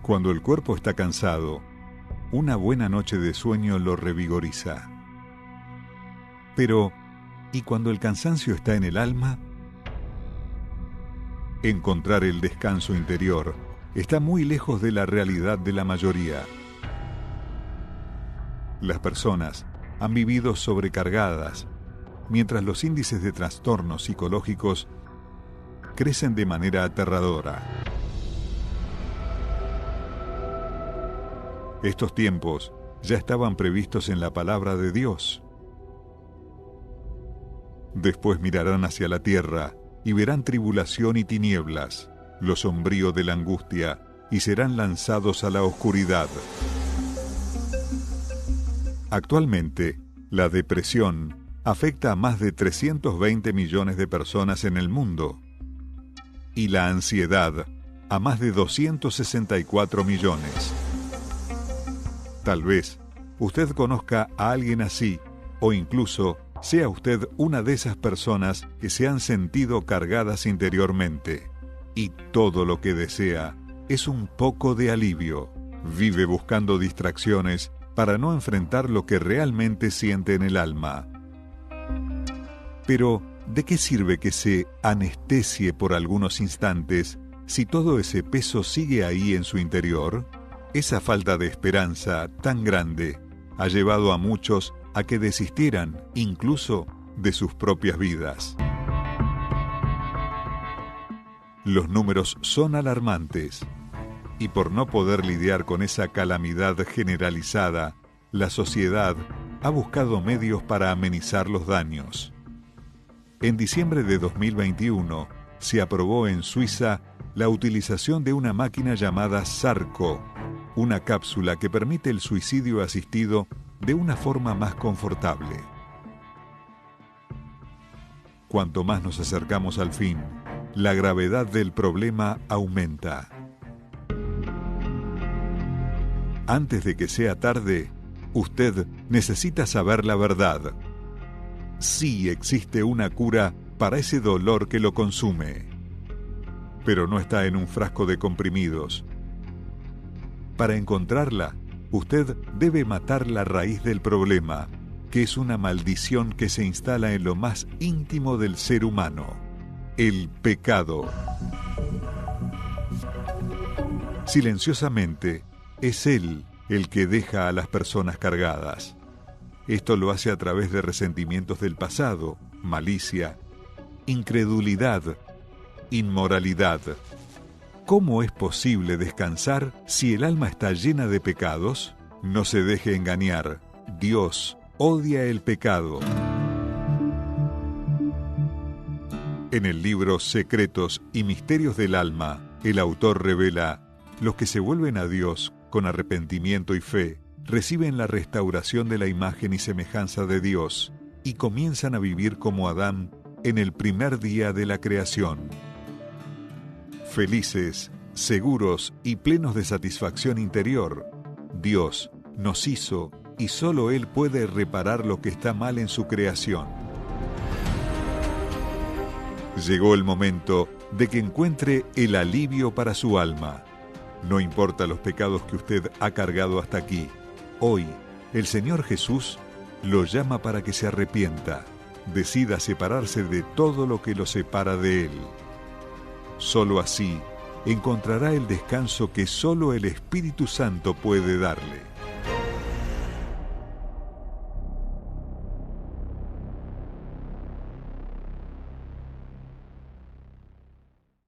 Cuando el cuerpo está cansado, una buena noche de sueño lo revigoriza. Pero, ¿y cuando el cansancio está en el alma? Encontrar el descanso interior está muy lejos de la realidad de la mayoría. Las personas han vivido sobrecargadas, mientras los índices de trastornos psicológicos crecen de manera aterradora. Estos tiempos ya estaban previstos en la palabra de Dios. Después mirarán hacia la tierra y verán tribulación y tinieblas, lo sombrío de la angustia, y serán lanzados a la oscuridad. Actualmente, la depresión afecta a más de 320 millones de personas en el mundo y la ansiedad a más de 264 millones. Tal vez usted conozca a alguien así, o incluso sea usted una de esas personas que se han sentido cargadas interiormente, y todo lo que desea es un poco de alivio. Vive buscando distracciones para no enfrentar lo que realmente siente en el alma. Pero, ¿de qué sirve que se anestesie por algunos instantes si todo ese peso sigue ahí en su interior? Esa falta de esperanza tan grande ha llevado a muchos a que desistieran incluso de sus propias vidas. Los números son alarmantes, y por no poder lidiar con esa calamidad generalizada, la sociedad ha buscado medios para amenizar los daños. En diciembre de 2021 se aprobó en Suiza la utilización de una máquina llamada Sarco, una cápsula que permite el suicidio asistido de una forma más confortable. Cuanto más nos acercamos al fin, la gravedad del problema aumenta. Antes de que sea tarde, usted necesita saber la verdad. Sí existe una cura para ese dolor que lo consume, pero no está en un frasco de comprimidos. Para encontrarla, usted debe matar la raíz del problema, que es una maldición que se instala en lo más íntimo del ser humano: el pecado. Silenciosamente, es él el que deja a las personas cargadas. Esto lo hace a través de resentimientos del pasado, malicia, incredulidad, inmoralidad. ¿Cómo es posible descansar si el alma está llena de pecados? No se deje engañar. Dios odia el pecado. En el libro Secretos y Misterios del Alma, el autor revela: los que se vuelven a Dios con arrepentimiento y fe reciben la restauración de la imagen y semejanza de Dios y comienzan a vivir como Adán en el primer día de la creación. Felices, seguros y plenos de satisfacción interior, Dios nos hizo y solo Él puede reparar lo que está mal en su creación. Llegó el momento de que encuentre el alivio para su alma. No importa los pecados que usted ha cargado hasta aquí. Hoy, el Señor Jesús lo llama para que se arrepienta, decida separarse de todo lo que lo separa de Él. Solo así encontrará el descanso que solo el Espíritu Santo puede darle.